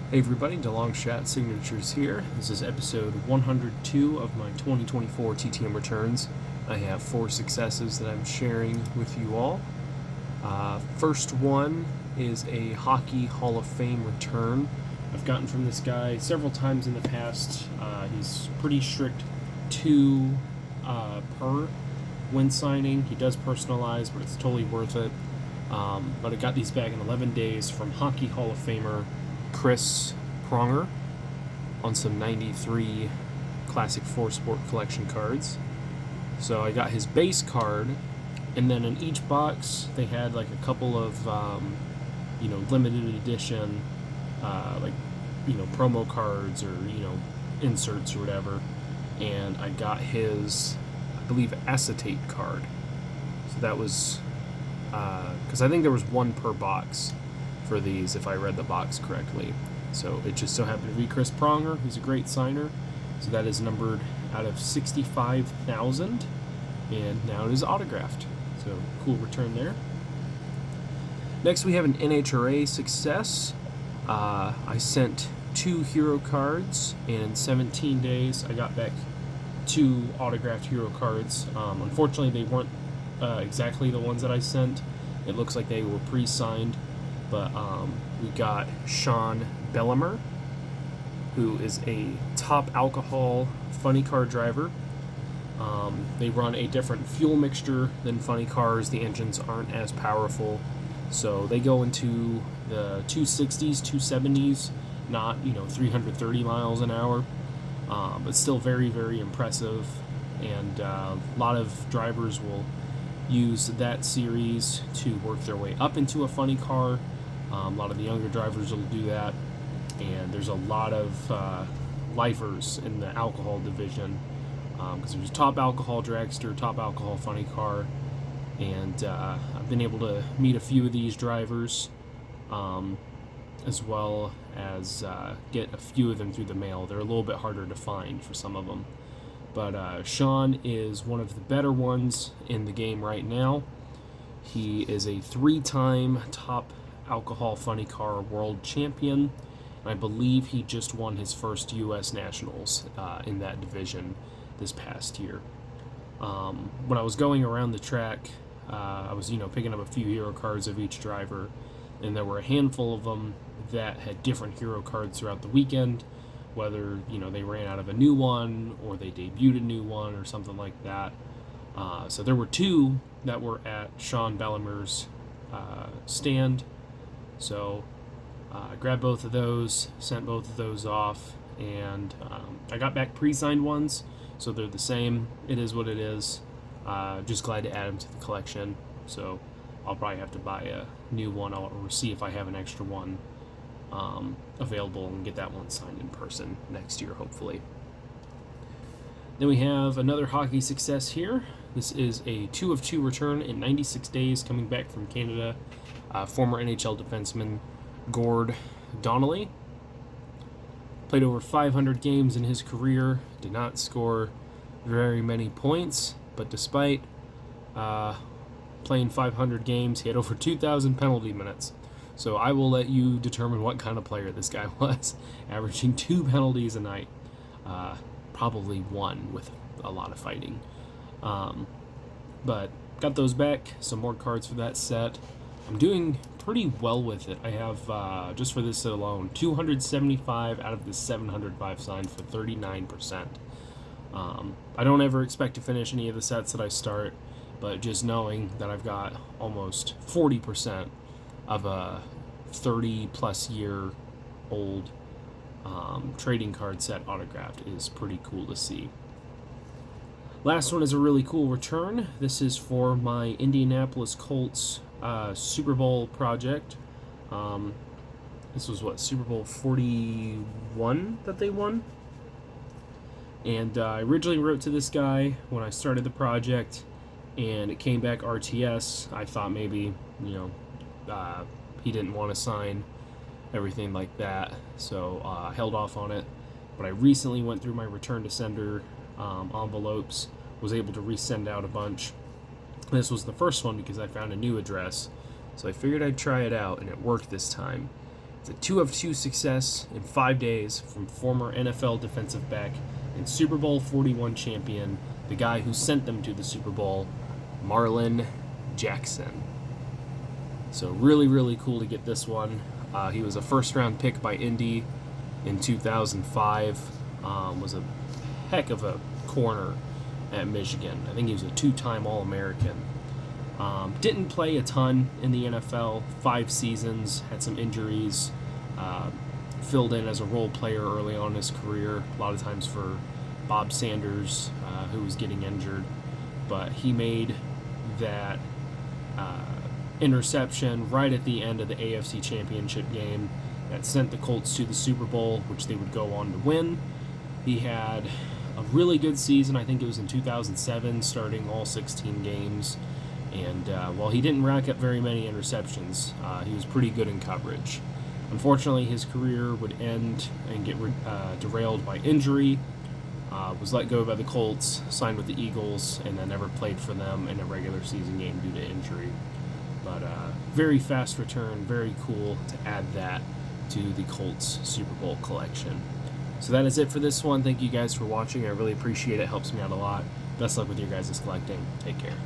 Hey everybody, DeLongShat Signatures here. This is episode 102 of my 2024 TTM returns. I have 4 successes that I'm sharing with you all. First one is a Hockey Hall of Fame return. I've gotten from this guy several times in the past. He's pretty strict 2 per when signing. He does personalize, but it's totally worth it. But I got these back in 11 days from Hockey Hall of Famer Chris Pronger on some 93 Classic 4 Sport Collection cards. So I got his base card, and then in each box they had like a couple of limited edition promo cards or inserts or whatever. And I got his, I believe, acetate card. So that was because I think there was 1 per box for these, if I read the box correctly. So it just so happened to be Chris Pronger, who's a great signer. So that is numbered out of 65,000, and now it is autographed. So cool return there. Next we have an NHRA success. I sent 2 hero cards, and in 17 days I got back 2 autographed hero cards. Unfortunately, they weren't exactly the ones that I sent. It looks like they were pre-signed. But we got Sean Bellimer, who is a top alcohol funny car driver. They run a different fuel mixture than funny cars. The engines aren't as powerful, so they go into the 260s, 270s, not 330 miles an hour, but still very, very impressive. And a lot of drivers will use that series to work their way up into a funny car. A lot of the younger drivers will do that, and there's a lot of lifers in the alcohol division because there's a top alcohol dragster, top alcohol funny car, and I've been able to meet a few of these drivers, as well as get a few of them through the mail. They're a little bit harder to find for some of them. But Sean is one of the better ones in the game right now. He is a 3-time top alcohol funny car world champion. I believe he just won his first U.S. Nationals in that division this past year. When I was going around the track, I was picking up a few hero cards of each driver, and there were a handful of them that had different hero cards throughout the weekend, whether they ran out of a new one or they debuted a new one or something like that. So there were 2 that were at Sean Bellimer's stand. So I grabbed both of those, sent both of those off, and I got back pre-signed ones, so they're the same. It is what it is. Just glad to add them to the collection. So I'll probably have to buy a new one or see if I have an extra one available and get that one signed in person next year, hopefully. Then we have another hockey success here. This is a 2 of 2 return in 96 days coming back from Canada. Former NHL defenseman Gord Donnelly. Played over 500 games in his career, did not score very many points, but despite playing 500 games, he had over 2,000 penalty minutes. So I will let you determine what kind of player this guy was, averaging 2 penalties a night. Probably 1 with a lot of fighting. But got those back, some more cards for that set. I'm doing pretty well with it. I have, just for this set alone, 275 out of the 705 signed for 39%. I don't ever expect to finish any of the sets that I start, but just knowing that I've got almost 40% of a 30-plus year old trading card set autographed is pretty cool to see. Last one is a really cool return. This is for my Indianapolis Colts Super Bowl project. This was Super Bowl 41 that they won. And I originally wrote to this guy when I started the project, and it came back RTS. I thought maybe, he didn't want to sign everything like that, so I held off on it. But I recently went through my return to sender envelopes, was able to resend out a bunch. This was the first one because I found a new address, so I figured I'd try it out, and it worked this time. It's a 2 of 2 success in 5 days from former NFL defensive back and Super Bowl 41 champion, the guy who sent them to the Super Bowl, Marlon Jackson. So really, really cool to get this one. He was a first-round pick by Indy in 2005. Was a heck of a corner at Michigan. I think he was a 2-time All-American. Didn't play a ton in the NFL, 5 seasons, had some injuries, filled in as a role player early on in his career, a lot of times for Bob Sanders, who was getting injured. But he made that interception right at the end of the AFC Championship game that sent the Colts to the Super Bowl, which they would go on to win. He had a really good season. I think it was in 2007, starting all 16 games. And while he didn't rack up very many interceptions, he was pretty good in coverage. Unfortunately, his career would end and get derailed by injury. Was let go by the Colts, signed with the Eagles, and then never played for them in a regular season game due to injury. But very fast return, very cool to add that to the Colts Super Bowl collection. So that is it for this one. Thank you guys for watching. I really appreciate it. It helps me out a lot. Best luck with your guys' collecting. Take care.